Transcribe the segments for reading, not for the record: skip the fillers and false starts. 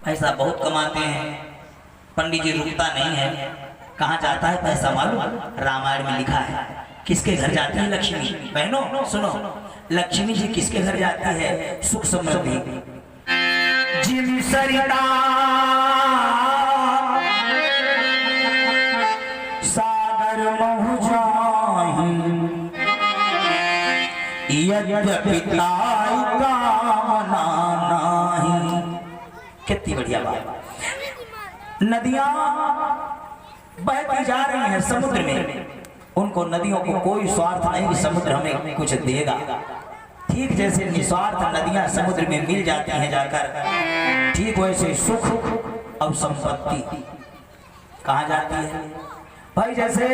पैसा बहुत कमाते हैं, पंडित जी रुकता नहीं है। कहाँ जाता है पैसा मालूम? रामायण में लिखा है किसके घर जाती है लक्ष्मी। बहनों सुनो, लक्ष्मी जी किसके घर जाती है? सुख समृद्धि जिन सरिता सागर महु जाहि यद्यपि ताई कामना नाही। कितनी बढ़िया बात। नदियां बहती जा रही हैं समुद्र में, उनको नदियों को कोई स्वार्थ नहीं कि समुद्र हमें कुछ देगा। ठीक जैसे निस्वार्थ नदियां समुद्र में मिल जाती हैं जाकर, ठीक वैसे सुख और संपत्ति कहाँ जाती है भाई? जैसे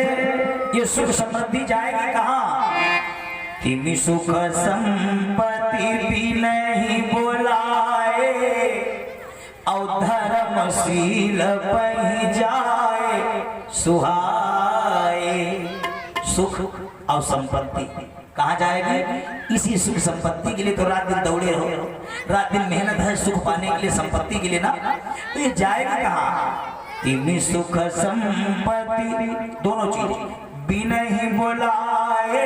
ये सुख समृद्धि जाएगी कहाँ? तिमी सुख संपत्ति भी नहीं बोलाए और धर्मशील पही जाए सुहाए। सुख और संपत्ति कहाँ जाएगी? इसी सुख संपत्ति के लिए तो रात दिन दौड़े रहो, रात दिन मेहनत है सुख पाने के लिए, संपत्ति के लिए ना। तो ये जाएगी कहाँ? तिमी सुख संपत्ति दोनों चीज भी नहीं बोलाए,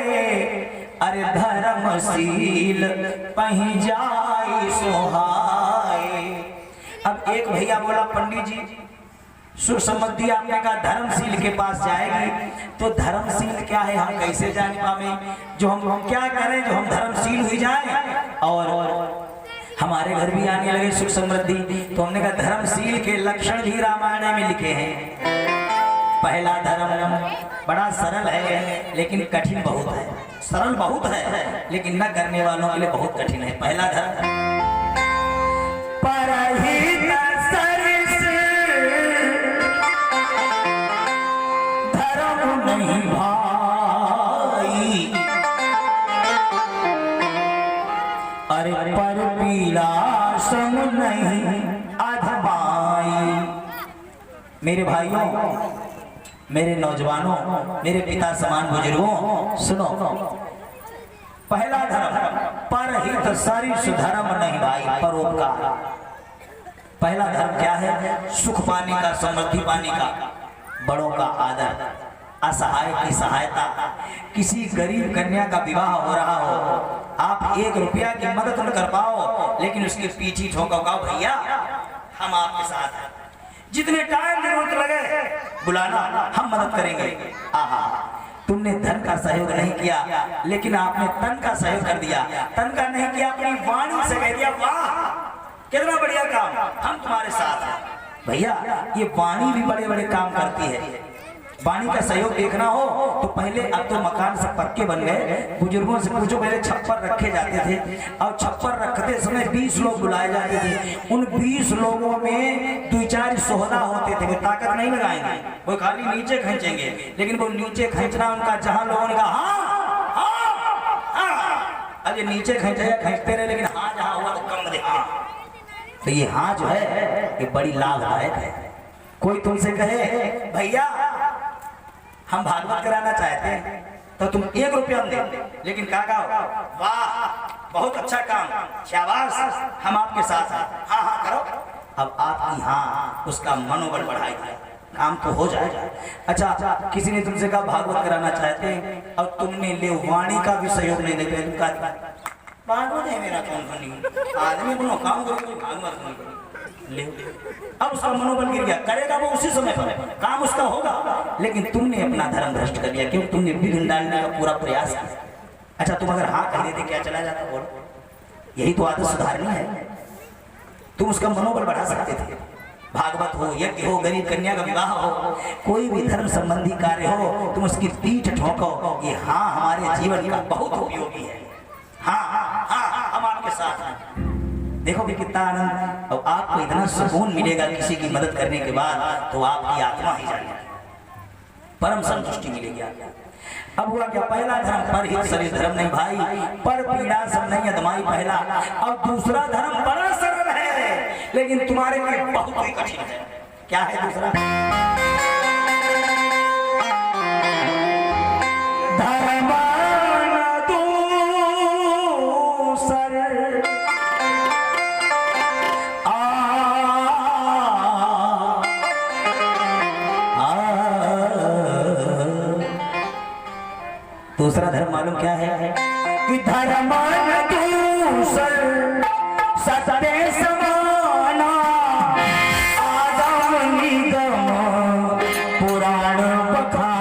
अरे धर्मशील पही जाए सुहाए। अब एक भैया बोला पंडित जी सुख समृद्धि आपने कहा धर्मशील के पास जाएगी, तो धर्मशील क्या है हम कैसे जान पावे? जो हम क्या करें जो हम धर्मशील हुई जाए और हमारे घर भी आने लगे सुख समृद्धि? तो हमने कहा धर्मशील के लक्षण भी रामायण में लिखे हैं। पहला धर्म बड़ा सरल है लेकिन कठिन बहुत है। सरल बहुत है लेकिन न करने वालों के लिए बहुत कठिन है। पहला धर्म परहित सरिस धर्म नहीं भाई, अरे पर पीड़ा सम नहीं अधमाई। मेरे भाइयों, मेरे नौजवानों, मेरे पिता समान बुजुर्गों, सुनो। पहला धर्म परहित सरिस धर्म नहीं भाई, परोपकार। पहला धर्म क्या है? सुख पाने का, समृद्धि पाने का, बड़ों का आदर, असहाय की सहायता। किसी गरीब कन्या का विवाह हो रहा हो, आप 1 रुपया की मदद न कर पाओ लेकिन उसके पीछे ठोको, कहो भैया हम आपके साथ हैं, जितने टाइम जरूरत लगे बुलाना, हम मदद करेंगे। आहा, तुमने धन का सहयोग नहीं किया लेकिन आपने तन का सहयोग कर दिया। तन का नहीं किया, अपनी वाणी से कह दिया वाह कितना बढ़िया काम, हम तुम्हारे साथ हैं। भैया ये वाणी भी बड़े बड़े काम करती है। वाणी का सहयोग देखना हो तो पहले, अब तो मकान सब पक्के बन गए, बुजुर्गों से पूछो पहले छप्पर रखे जाते थे और छप्पर रखते समय 20 लोग बुलाए जाते थे। उन 20 लोगों में 2-4 सोहदा होते थे, वो ताकत नहीं लगाएंगे, वो खाली नीचे खींचेंगे। लेकिन वो नीचे खींचना उनका, जहां लोगों ने कहा हाँ हाँ हाँ, अब ये नीचे खींचते रहे लेकिन हाँ जहाँ हुआ तो कम दे। हाँ, तो ये हाँ जो है ये बड़ी लाभदायक है। कोई तुमसे कहे भैया हम भागवत कराना चाहते हैं तो तुम 1 रुपया दे, लेकिन काका वाह बहुत अच्छा काम, शाबाश हम आपके साथ हैं, हाँ हाँ करो। अब आपकी हाँ उसका मनोबल बढ़ाएगी, काम तो हो जाएगा। अच्छा, किसी ने तुमसे कहा भागवत कराना चाहते हैं और तुमने ले वाणी का भी सहयोग नहीं देते, तुम कहा भागवत है मेरा कौन नहीं, आदमी अपना काम करो भागवत नहीं ले। अब उसका मनोबल गिर गया, करेगा वो उसी समय पर, काम उसका होगा, लेकिन तुमने अपना धर्म भ्रष्ट कर दिया क्योंकि तुमने विघ्न डालने का पूरा प्रयास किया। अच्छा, तुम अगर हाँ कह देते क्या चला जाता? बोलो, यही तो आदत सुधारनी है। तुम उसका मनोबल बढ़ा सकते थे। भागवत हो, यज्ञ हो, गरीब कन्या का विवाह हो, कोई भी धर्म संबंधी कार्य हो, तुम उसकी पीठ ठोको, ये हाँ हमारे जीवन का बहुत उपयोगी है, हाँ हाँ हाँ हम आपके साथ हैं। देखो कि कितना आनंद, और आपको इतना सुकून मिलेगा किसी की मदद करने के बाद, तो आपकी आत्मा ही जाएगी, परम संतुष्टि मिलेगी आपको। अब हुआ क्या? पहला धर्म परहित सरिस धर्म नहीं भाई, पर पीड़ा सब नहीं अदमाई पहला। और दूसरा धर्म बड़ा सरल है लेकिन तुम्हारे लिए बहुत ही कठिन है। क्या है दूसरा? धर्म दूसर दूसरा धर्म मालूम क्या है कि धर्म दूसर सत्य समाना आगम निगम पुराण बखान।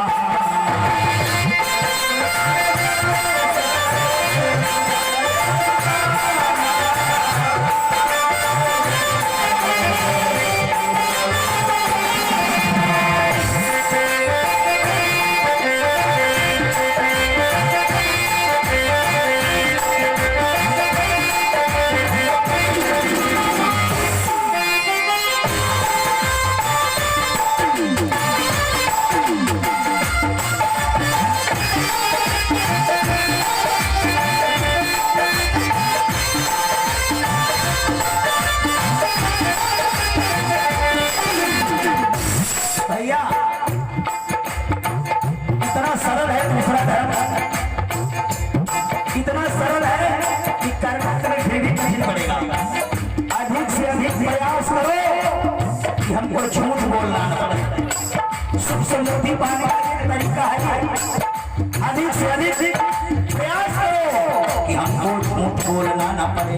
भैया इतना सरल है दूसरा धर्म, इतना सरल है कि करना करे फिर भी नहीं पड़ेगा। अधिक से अधिक प्रयास करो कि हमको झूठ बोलना न पड़े। सुख समृद्धि पाने का एक तरीका है, अधिक से अधिक प्रयास करो कि हमको झूठ बोलना न पड़े।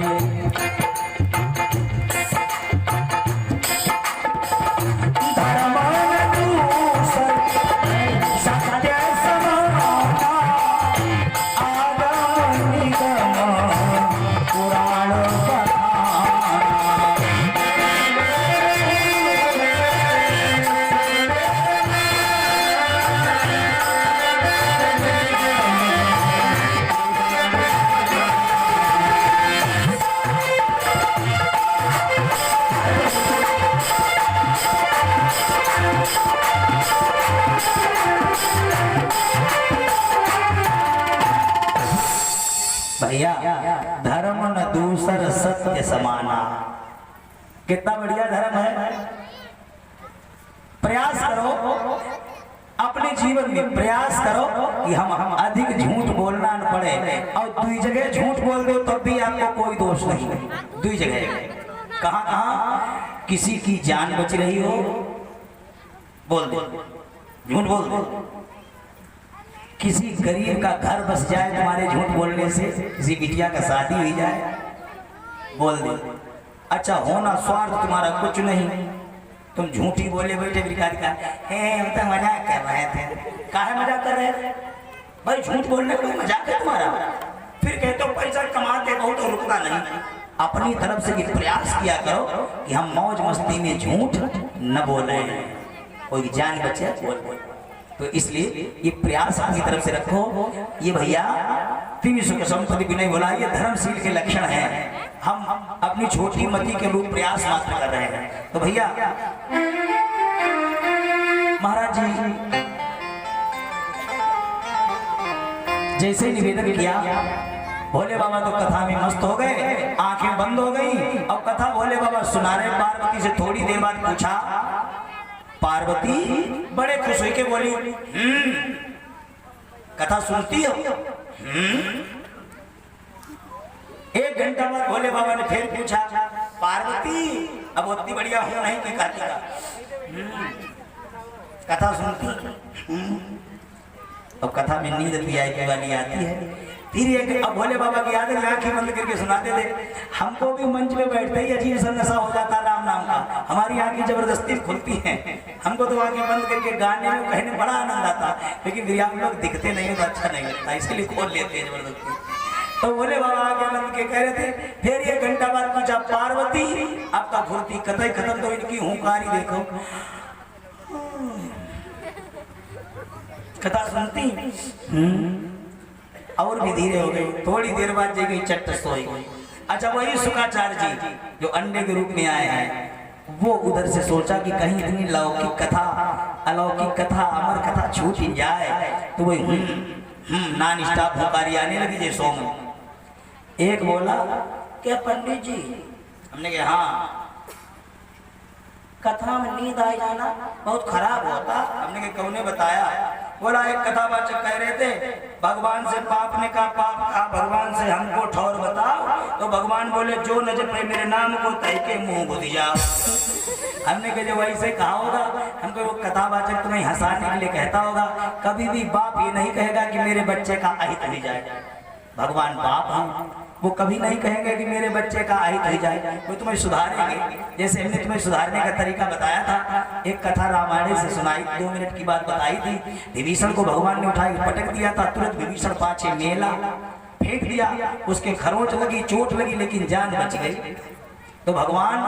भैया धर्म न दूसर सत्य समाना, कितना बढ़िया धर्म है। प्रयास करो अपने जीवन में, प्रयास करो कि हम अधिक झूठ बोलना न पड़े। और दुई जगह झूठ बोल दो तब भी आपको कोई दोष नहीं। दुई जगह कहाँ कहाँ किसी की जान बच रही हो बोल दो, झूठ बोल दो। किसी गरीब का घर बस जाए तुम्हारे झूठ बोलने से, किसी बिटिया का शादी हुई जाए बोल दे। अच्छा होना स्वार्थ तुम्हारा कुछ नहीं, तुम झूठी बोले बैठे भिखारी का हम तो मजाक कर रहे थे। काहे मजाक कर रहे थे भाई? झूठ बोलने का मजाक है तुम्हारा? फिर कहते हो पैसा कमाते बहुत तो रुकता नहीं। अपनी तरफ से प्रयास किया करो कि हम मौज मस्ती में झूठ न बोले, कोई जान बचे बोल। तो इसलिए ये प्रयास अपनी तरफ से रखो। ये भैया तीन सुख संपत्ति विनय बोला, ये धर्मशील के लक्षण हैं। हम अपनी छोटी मति के रूप प्रयास मात्र कर रहे हैं। तो भैया महाराज जी जैसे निवेदन किया, भोले बाबा तो कथा में मस्त हो गए, आंखें बंद हो गई। और कथा भोले बाबा सुना रहे। पार्वती से थोड़ी देर बाद पूछा, पार्वती बड़े खुश हुई के बोली कथा सुनती हो? एक घंटा बाद भोले बाबा ने फिर पूछा, पार्वती अब उतनी बढ़िया हूं नहीं कि कहती कथा सुनती? अब कथा में नींद भी आई वाली आती है। फिर एक अब भोले बाबा की आदत आंखें बंद करके सुनाते थे। हमको भी मंच में बैठते ही अजीब सा नशा हो जाता राम नाम का, हमारी आंखें जबरदस्ती खुलती हैं। हमको तो आंखें बंद करके गाने में कहने बड़ा आनंद आता, लेकिन फिर आप लोग दिखते नहीं तो अच्छा नहीं लगता, इसलिए खोल लेते हैं जबरदस्ती। तो भोले बाबा आगे बंद के कह रहे थे। फिर एक घंटा बाद पूछा, पार्वती आपका फुर्ती कतई खत्म तो इनकी हुंकारी देखो, कथा सुनती? और भी धीरे हो गई। थोड़ी देर बाद जगह चट्ट सोई गई। अच्छा वही शुक्राचार्य जी जो अंडे के रूप में आए हैं, वो उधर से सोचा कि कहीं इतनी लौकिक कथा, अलौकिक कथा, अमर कथा छूट ही जाए। तो वही नॉन स्टॉप हुंकारी आने लगी जैसे सोम। एक बोला क्या पंडित जी? हमने कहा हाँ, कथा में नींद आ जाना बहुत खराब होता। हमने कहा कौन ने बताया? बोला एक कथावाचक कह रहे थे, भगवान से पाप ने कहा, पाप कहा भगवान से हमको ठौर बताओ। तो भगवान बोले जो नजर पे मेरे नाम को तय के मुंह बुझ जाओ। हमने कहा जो वैसे कहा होगा हमको वो कथावाचक तुम्हें हंसाने के लिए कहता होगा। कभी भी बाप ये नहीं कहेगा कि मेरे बच्चे का अहित हो जाए। भगवान बाप हैं, वो कभी नहीं कहेंगे कि मेरे बच्चे का अहित हो जाए। वो तुम्हें सुधारेंगे, जैसे हमने तुम्हें सुधारने का तरीका बताया था। एक कथा रामायण से सुनाई, 2 मिनट की बात बताई थी। विभीषण को भगवान ने उठाई पटक दिया था, तुरंत विभीषण पाछे मेला फेंक दिया, उसके खरोंच लगी, चोट लगी, लेकिन जान बच गई। तो भगवान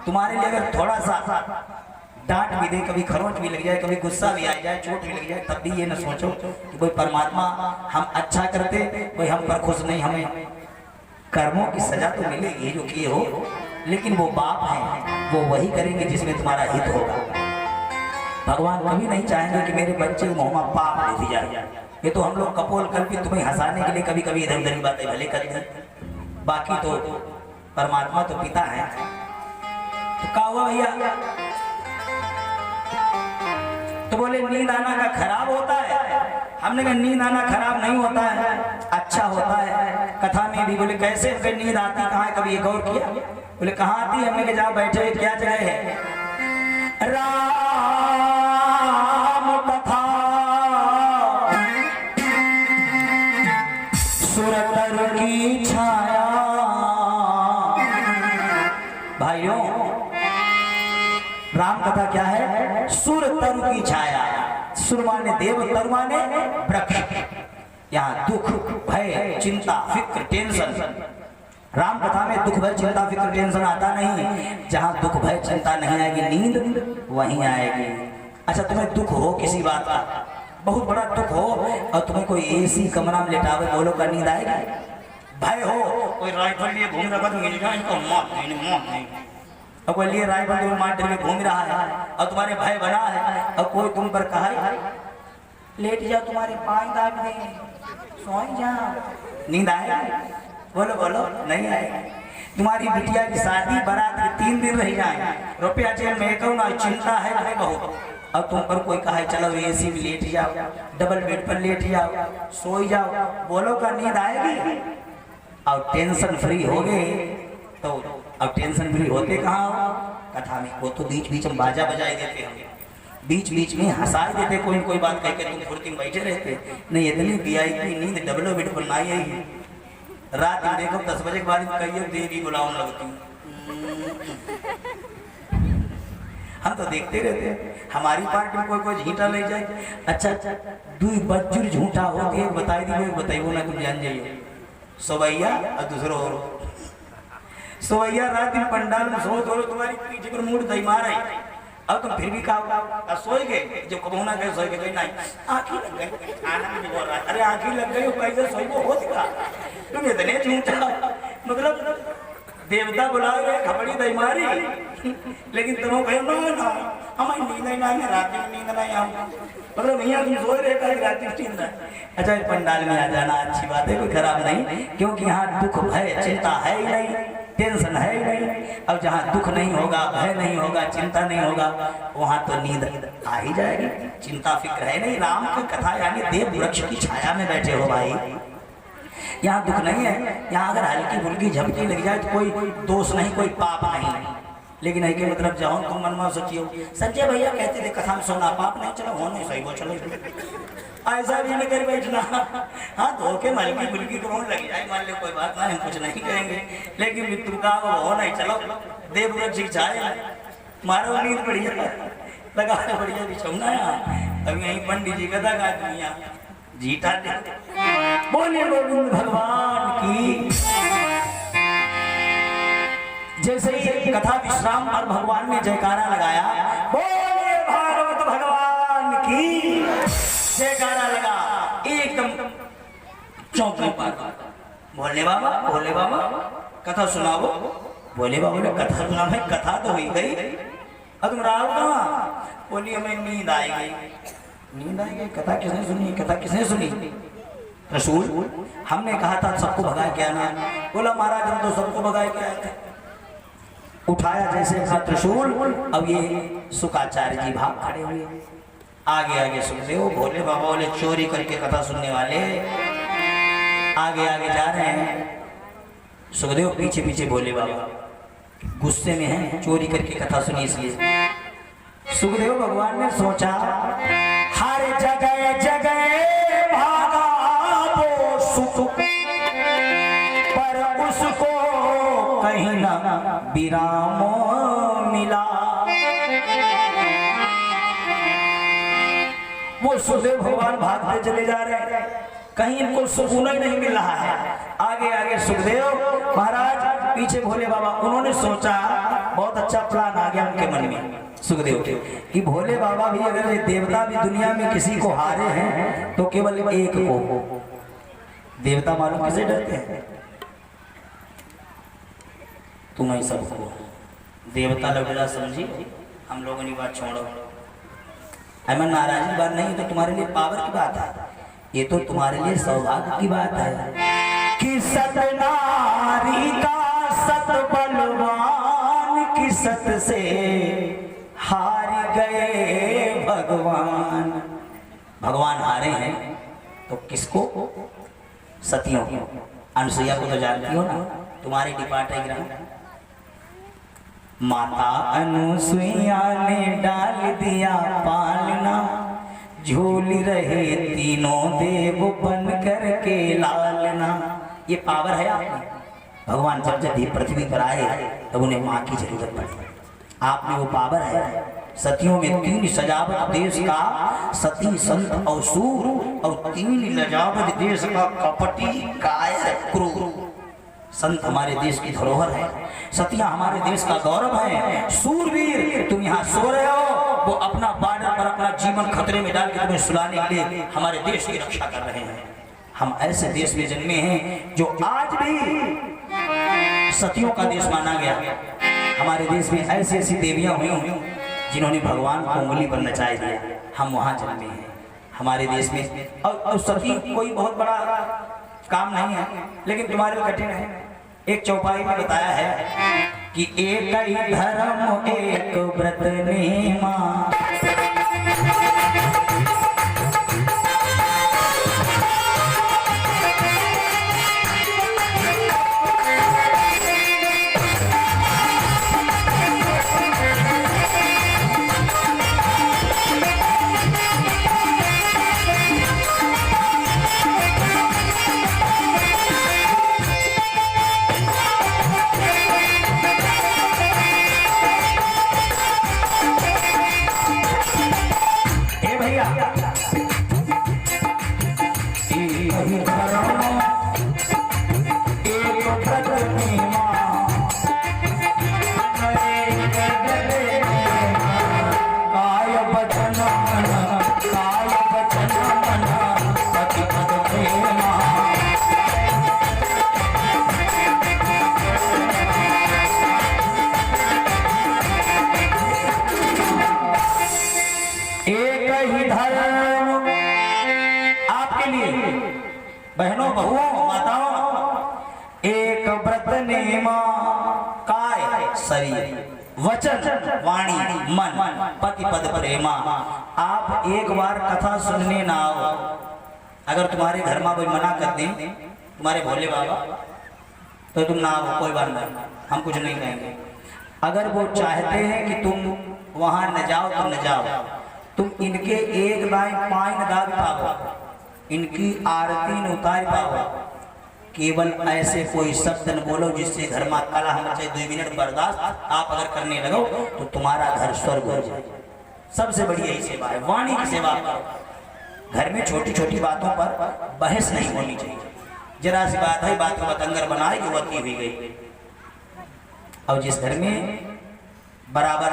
तुम्हारे लिए अगर थोड़ा सा डांट भी दे, कभी खरोंच भी लग जाए, कभी गुस्सा भी आ जाए, चोट भी लग जाए, तब भी ये न सोचो कि कोई परमात्मा हम अच्छा करते, कोई हम पर खुश नहीं, हमें कर्मों की सजा तो मिलेगी जो किए हो, लेकिन वो बाप हैं, वो वही करेंगे जिसमें तुम्हारा हित होगा। भगवान कभी नहीं चाहेंगे कि मेरे बच्चे को मुँह में पाप ले दी जाए। ये तो हम लोग कपोल कल्पित तुम्हें हंसाने के लिए कभी कभी इधर उधर की बातें भले करते हैं, बाकी तो परमात्मा तो पिता है। तो क्या हुआ भैया? तो बोले नींद आना का खराब होता है। हमने कहा नींद आना खराब नहीं होता है, अच्छा होता है। कथा में भी बोले कैसे फिर नींद आती कहाँ है, कभी गौर किया? बोले कहाँ आती है? हमने कहा जाओ बैठे, क्या जगह है? राम कथा सुरतर की छाया। भाइयों, राम कथा क्या है? सुर तरु की छाया। सुर माने देव, तरु माने वृक्ष। यहाँ दुख भय चिंता फिक्र टेंशन, राम कथा में दुख भय चिंता फिक्र टेंशन आता नहीं। जहाँ दुख भय चिंता नहीं आएगी, नींद वहीं आएगी। अच्छा, तुम्हें दुख हो किसी बात का, बहुत बड़ा दुख हो, और तुम्हें कोई एसी कमरा में लेटावे, बोलो का नींद आएगी? भय हो, कोई राइफल लिए घूम रहा है, इनको मौत नहीं, और कोई लिए राइफल मार में घूम रहा है, और तुम्हारे भय बना है, और कोई तुम पर कहा लेट जाओ, तुम्हारे पाँव दाब देंगे, सो जाओ, नींद आएगी? बोलो बोलो, नहीं आएगी। तुम्हारी बिटिया की शादी बारात के 3 दिन रह जाए, रुपया जेल में कहूँ ना, चिंता है नहीं बहुत, और तुम पर कोई कहा चलो एसी में लेट जाओ, डबल बेड पर लेट जाओ, सो जाओ, बोलो का नींद आएगी? और टेंशन फ्री हो गए तो, अब टेंशन फ्री होते कहाँ हो? कथा में। वो तो बीच बीच में बाजा बजाई देते हैं, बीच बीच में हंसा देते, कोई कोई बात कह के तुम फुर्ती में बैठे रहते। नहीं, इतनी VIP नींद डबल बेड पर ना आई। रात में देखो 10 बजे के बाद कहिए देवी बुलाने लगती। हम तो देखते रहते हैं, हमारी पार्टी में कोई झूठा ले जाए। अच्छा, 2 बज्जुर झूठा होती है, बताई दी, बताइए ना, तुम जान जाइए। सोवैया और दूसरो सोवैया रात दिन पंडाल में सो दो, तुम्हारी पीछे पर मूड दई मार आई, अब तुम फिर भी खाओ, सोए गए, जो कबू ना गए सोए गए, नहीं आँखी लग गई, खाना भी बोल रहा है, अरे आँखी लग गई, कैसे सोई वो हो दिखा, तुम इतने झूठा, मतलब देवता बुलाओगे खपड़ी दई मारी, लेकिन तुम कहो ना हमारी नींद नहीं, ना रात में नींद नहीं आऊँ, मतलब भैया तुम सोए रहे रात में नींद। अच्छा, पंडाल में आ जाना अच्छी बात है, कोई खराब नहीं, क्योंकि यहाँ दुख भय चिंता है ही नहीं, टेंशन है ही नहीं। अब जहाँ दुख नहीं होगा, भय नहीं होगा, चिंता नहीं होगा, वहाँ तो नींद आ ही जाएगी, चिंता फिक्र है नहीं। राम की कथा यानी देव वृक्ष की छाया में बैठे हो भाई, यहाँ दुख नहीं है। यहाँ अगर हल्की फुल्की झपकी लग जाए तो कोई दोष नहीं, कोई पाप नहीं, लेकिन है कि मतलब जाओ तुम मन में सोचियो, संजय भैया कहते थे कथा में सोना पाप नहीं, चलो हो नहीं सही, वो चलो ऐसा भी नहीं कर बैठना। हाँ, धोखे में हल्की फुल्की तो लग जाए, मान लो कोई बात नहीं, हम कुछ नहीं कहेंगे, लेकिन मित्र का वो हो नहीं, चलो देव वृक्ष की छाया मारो, नींद बढ़िया लगा, बढ़िया बिछौना है। अब यही पंडित जी कथा का दुनिया जीता दे, बोलिए गोविंद भगवान की। जैसे ही कथा विश्राम और भगवान ने जयकारा लगाया, बोलिए भागवत भगवान की जयकारा लगा, एकदम चौंक पर बोले बाबा, बोले बाबा कथा सुनाओ। बोले बाबा ने कथा सुना, भाई कथा तो हुई गई, अब तुम राव कहाँ? बोली हमें नींद आई गई। नींद आई गई? कथा किसने सुनी? कथा किसने सुनी? रसूल। हमने कहा था सबको भगा के आना, बोला महाराज हम तो सबको भगा के आए थे। उठाया जैसे अपना त्रिशूल, अब ये सुकाचार्य जी भाग खड़े हुए, आगे आगे सुनते हो। भोले बाबा बोले चोरी करके कथा सुनने वाले आगे आगे जा रहे हैं, सुखदेव पीछे पीछे। भोले बाबा गुस्से में हैं, चोरी करके कथा सुनी इसलिए। सुखदेव भगवान ने सोचा हर जगह जगह भागा वो सुख, पर उसको कहीं ना विराम मिला। वो सुखदेव भगवान भागते चले जा रहे हैं, कहीं इनको सुकून ही नहीं मिल रहा है। आगे आगे सुखदेव महाराज, पीछे भोले बाबा। उन्होंने सोचा, बहुत अच्छा प्लान आ गया उनके मन में सुखदेव के, कि भोले बाबा भी अगर ये देवता भी दुनिया में किसी को हारे हैं तो केवल एक को। देवता मालूम किसे डरते हैं? तुम्हें सबको देवता लगेगा, समझी? हम लोगों ने बात छोड़ो, अमन नाराज की बात नहीं, तो तुम्हारे लिए पावर की बात है, ये तो तुम्हारे लिए सौभाग्य की बात है कि सत नारी का सत बलवान की सत से हार गए भगवान। भगवान हारे हैं तो किसको? सतियों को। अनुसुईया को तो जानती हो ना, तुम्हारे डिपार्टमेंट माता अनुसुईया ने डाल दिया पालना, झूल रहे तीनों देव बन कर के लालना। ये पावर है आपने। भगवान जब जब पृथ्वी पर आए तब उन्हें माँ की जरूरत पड़ी, आपने वो पावर है। सतियों में 3 सजावट देश का सती संत और सूर, और 3 लजावट देश का कपटी कायर क्रूर। संत हमारे देश की धरोहर है, सतियां हमारे देश का गौरव है। सूरवीर तुम यहाँ सो रहे हो, वो अपना बॉर्डर पर अपना जीवन खतरे में डाल के तुम्हें सुलाने के लिए हमारे देश की रक्षा कर रहे हैं। हम ऐसे देश में जन्मे हैं जो आज भी सतियों का देश माना गया। हमारे देश में ऐसी ऐसी देवियां हुई जिन्होंने भगवान को उंगली पर नचाए दिया, हम वहां जन्मे हैं हमारे देश में। और सती कोई बहुत बड़ा काम नहीं है, लेकिन तुम्हारे लिए कठिन है। एक चौपाई में बताया है कि एक ही धर्म एक व्रत नेमा, बहनों बहुओं माताओं, एक व्रत नेमा काय शरीर वचन वाणी मन पति पद प्रेमा। आप एक बार कथा सुनने ना आओ, अगर तुम्हारे घर में कोई मना कर दे, तुम्हारे भोले बाबा, तो तुम ना आओ, कोई बात नहीं, हम कुछ नहीं कहेंगे। अगर वो चाहते हैं कि तुम वहां न जाओ तो न जाओ, तुम इनके एक दाएं पांव न दाग पाओ, इनकी आरती न उतार पाओ, केवल ऐसे कोई शब्द न बोलो जिससे घर में कलह मचे। 2 मिनट बर्दाश्त आप अगर करने लगो तो तुम्हारा घर स्वर्ग हो जाए। सबसे बड़ी यही सेवा है, वाणी की सेवा करो। घर में छोटी छोटी बातों पर बहस नहीं होनी चाहिए। जरा सी बात है, बात को बतंगर बनाए कि वती हुई गई। और जिस घर में बराबर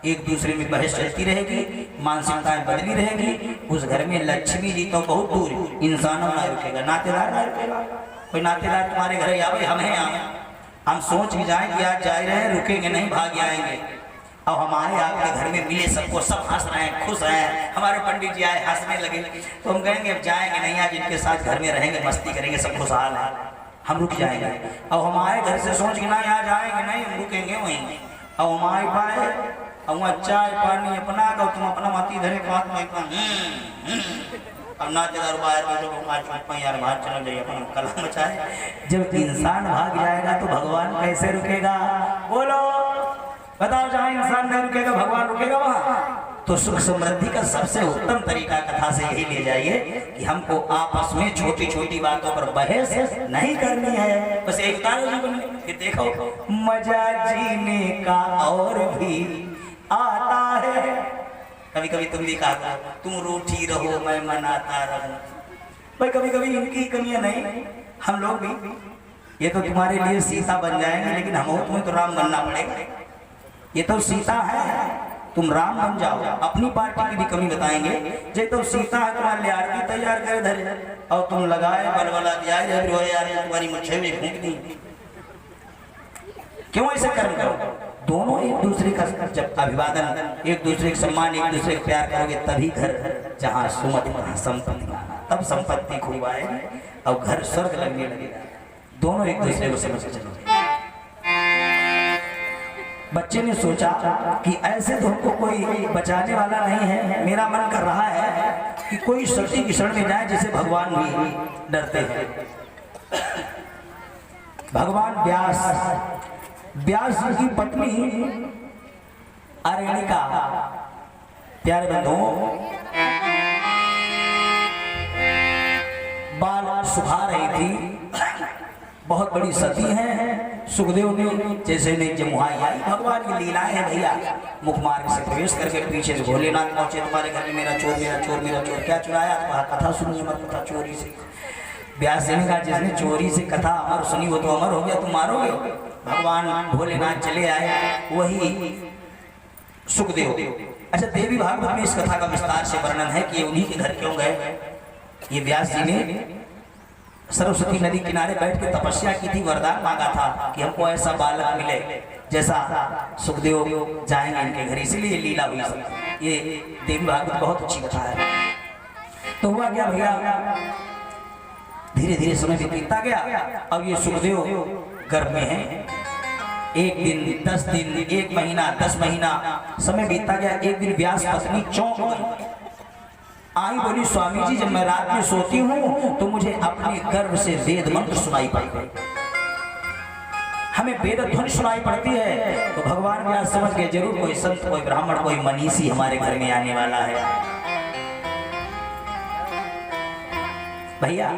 एक दूसरे में बहस चलती रहेगी, मानसिकताएं बदली रहेगी, उस घर में लक्ष्मी जी तो बहुत दूर, इंसानों ना रुकेगा, नातेदार ना रुकेगा। कोई नातेदार तुम्हारे घर आवे, हम हैं आए, हम सोच भी जाएं कि आज जा रहे हैं, रुकेंगे नहीं, भाग आएंगे। और हमारे आपके घर में मिले सबको, सब हंस रहे हैं, खुश हैं। हमारे पंडित जी आए, हंसने लगे, तो हम कहेंगे अब जाएंगे नहीं, आज इनके साथ घर में रहेंगे, मस्ती करेंगे, सब खुशहाल है, हम रुक जाएंगे। और हमारे घर से सोच के ना यहाँ जाएंगे नहीं, हम रुकेंगे वहीं। और हमारे पाए चाय पानी अपना का, तुम अपना माती धरे बात अब नातेदार बाहर बैठो, यार बाहर चलो जाइए, अपन कलह मचाए। जब इंसान भाग जाएगा तो भगवान कैसे रुकेगा? बोलो बताओ, जहाँ इंसान नहीं रुकेगा भगवान रुकेगा वहाँ? तो सुख समृद्धि का सबसे उत्तम तरीका कथा से यही ले जाइए कि हमको आपस में छोटी छोटी बातों पर बहस नहीं करनी है, बस एक जीवन में कि देखो मजा जीने का और भी आता है। कभी कभी तुम भी कहा तुम रूठी रहो मैं मनाता रहूं, भाई कभी कभी इनकी कमियां नहीं, हम लोग भी ये तो तुम्हारे लिए सीता बन जाएंगे, लेकिन हम तुम्हें तो राम बनना पड़ेगा। ये तो सीता है, तुम राम बन जाओ। अपनी पार्टी की भी कमी बताएंगे, जे तो सीता है तुम्हारे लिए आरती तैयार करे धरे और तुम लगाए बलबला दिया यार तुम्हारी मुझे भी फूंक दी। क्यों ऐसे कर्म करो? दोनों एक दूसरे का जब अभिवादन, एक दूसरे का सम्मान, एक दूसरे का प्यार करोगे तभी घर जहाँ सुमति वहाँ संपत्ति, तब संपत्ति खूब आएगी और घर स्वर्ग लगने लगेगा। दोनों एक दूसरे को समझ के चलो। बच्चे ने सोचा कि ऐसे तो हमको कोई बचाने वाला नहीं है, मेरा मन कर रहा है कि कोई सती की शरण में जाए जिसे भगवान भी डरते हैं। भगवान व्यास जी की पत्नी अरेणिका, प्यारे बंधुओं, बाल सुखा रही थी, बहुत बड़ी सती है। सुखदेव ने जैसे ने जमुहाई आई, भगवान की लीलाएं है भैया। मुख मार्ग से प्रवेश करके पीछे से भोलेनाथ पहुंचे, तुम्हारे घर में मेरा चोर मेरा चोर मेरा चोर, क्या चुराया? तुम्हारा कथा सुनिए मत, कथा चोरी से। व्यास जी ने कहा जिसने चोरी से कथा अमर सुनी वो तो अमर हो गया, तुम मारोगे? भगवान भोलेनाथ चले आए, वही सुखदेव। अच्छा, देवी भागवत में इस कथा का विस्तार से वर्णन है कि ये उन्हीं के घर क्यों गए। ये व्यास जी ने सरस्वती नदी किनारे बैठ के तपस्या की थी, वरदान मांगा था कि हमको ऐसा बालक मिले जैसा सुखदेव जाएंगे इनके घर, इसीलिए लीला हुई। ये देवी भागवत बहुत अच्छी कथा है। तो हुआ क्या भैया, धीरे धीरे समय बीतता गया। अब ये सुखदेव गर्भ में है। एक दिन 10 दिन, 1 महीना, 10 महीना समय बीतता गया। एक दिन व्यास पत्नी चौंक गई, आई, बोली स्वामी जी जब मैं रात में सोती हूँ तो मुझे अपने गर्भ से वेद मंत्र सुनाई पड़ते हैं, हमें वेद ध्वनि सुनाई पड़ती है। तो भगवान व्यास समझ गए जरूर कोई संत, कोई ब्राह्मण, कोई मनीषी हमारे घर में आने वाला है। भैया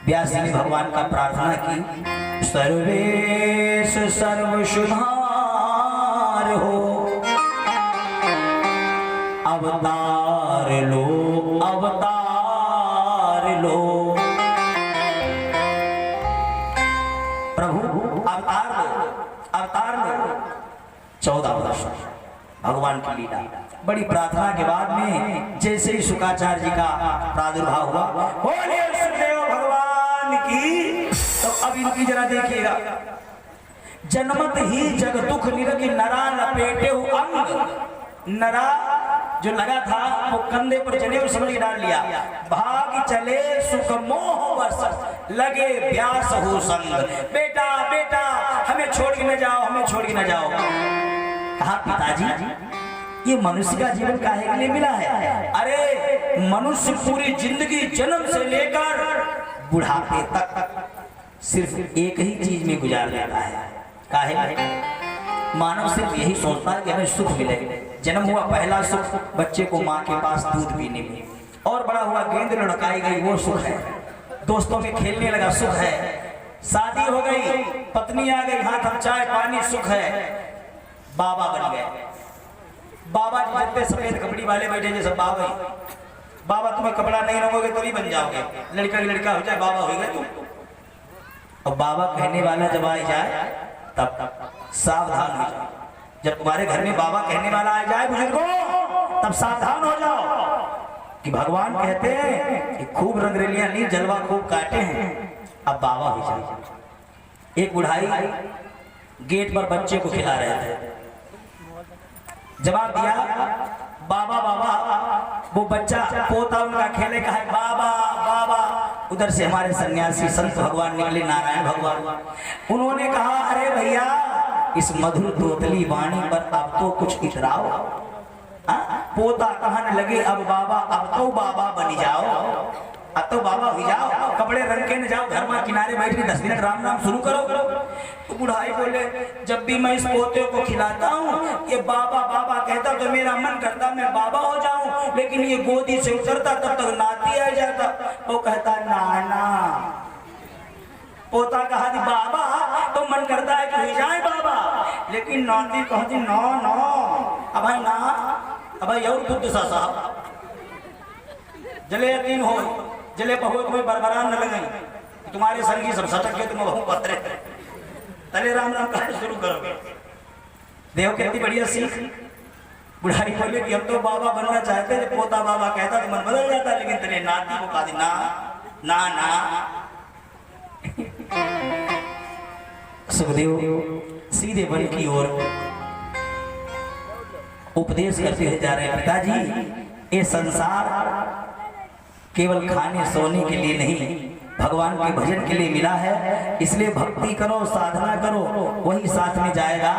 व्यास जी ने भगवान का प्रार्थना की, सर्वेश सर्व शुभार हो, अवतार लो अवतार लो, प्रभु अवतार लो अवतार लो। 14 वर्ष भगवान की लीला। बड़ी प्रार्थना के बाद में जैसे ही शुकाचार्य जी का प्रादुर्भाव हुआ, बोलिए सुखदेव भगवान की, तो अब इनकी जरा देखिएगा। जन्मत ही जग दुख निरखि नरा लपेटे अंग, नरा जो लगा था वो कंधे पर जनेऊ समझ के डाल लिया। भाग चले सुख मोह बस, लगे व्यास हो संग, बेटा बेटा हमें छोड़ के न जाओ, हमें छोड़ के न जाओ। कहा पिताजी ये मनुष्य का जीवन काहे के लिए मिला है? अरे मनुष्य पूरी जिंदगी जन्म से लेकर बुढ़ापे तक सिर्फ एक ही चीज में गुजार देता है। काहे? मानव सिर्फ यही सोचता है कि हमें सुख मिले। जन्म हुआ पहला सुख बच्चे को माँ के पास दूध पीने में, और बड़ा हुआ गेंद लड़काई गई वो सुख है, दोस्तों में खेलने लगा सुख है, शादी हो गई, पत्नी आ गई, हाथ हम चाय पानी सुख है, बाबा बन गए। बाबा जी जितने सफेद कपड़ी वाले बैठे जैसे बाबा, बाबा तुम्हें कपड़ा नहीं रखोगे तभी बन जाओगे, लड़का लड़का हो जाए बाबा हो गए तुम। और बाबा कहने वाला जब आ जाए तब सावधान हो जाओ। जब तुम्हारे घर में बाबा कहने वाला आ जाए बुजुर्गों, तब सावधान हो जाओ कि भगवान कहते हैं कि खूब रंगरेलियां ली, जलवा खूब काटे हैं, अब बाबा हो जाए। एक बुढ़ाई गेट पर बच्चे को खिला रहे थे, जवाब दिया बाबा बाबा, वो बच्चा पोता उनका खेले का है बाबा बाबा। उधर से हमारे सन्यासी संत भगवान निकले, नारायण भगवान, उन्होंने कहा अरे भैया इस मधुर तोतली वाणी पर अब तो कुछ इतराओ। पोता कहने लगे अब बाबा, अब तो बाबा बन जाओ, अब तो बाबा हो जाओ, कपड़ा कपड़े रंग के न जाओ, घर में किनारे बैठ के 10 मिनट राम नाम शुरू करो। तो बुढ़ाई बोले जब भी मैं इस पोते को खिलाता हूँ ये बाबा बाबा कहता तो मेरा मन करता मैं बाबा हो जाऊं, लेकिन ये गोदी से उतरता तब तक नाती आ जाता। वो कहता नाना, पोता कहा बाबा तो मन करता है कि हो जाए बाबा, लेकिन नाती कहती नो नो अब ना अब और दुध सा साहब जले यकीन हो जले बहु तुम्हें बरबरान न लगे, तुम्हारे संगी सब सटक के तुम बहु पत्रे तले राम राम कहना शुरू करोगे। देव कहती बढ़िया सीख। बुढ़ारी बोले कि हम तो बाबा बनना चाहते थे, पोता बाबा कहता तो मन बदल जाता, लेकिन तेरे नाती को कहा ना ना ना। सुखदेव सीधे वन की ओर उपदेश करते हुए जा रहे हैं, पिताजी ये संसार केवल खाने सोने के लिए नहीं भगवान के भजन के लिए मिला है, इसलिए भक्ति करो साधना करो वही साथ में जाएगा।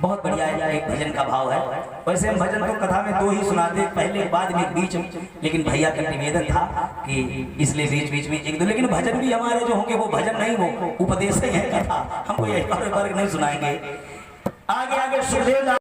बहुत बढ़िया है, एक भजन का भाव है। वैसे हम भजन तो कथा में 2 ही सुनाते, पहले बाद में बीच में, लेकिन भैया का निवेदन था कि इसलिए बीच बीच में एक दो, लेकिन भजन भी हमारे जो होंगे वो भजन नहीं वो उपदेश ही है कथा, हमको यही बार नहीं सुनाएंगे। आगे आगे सुखदेव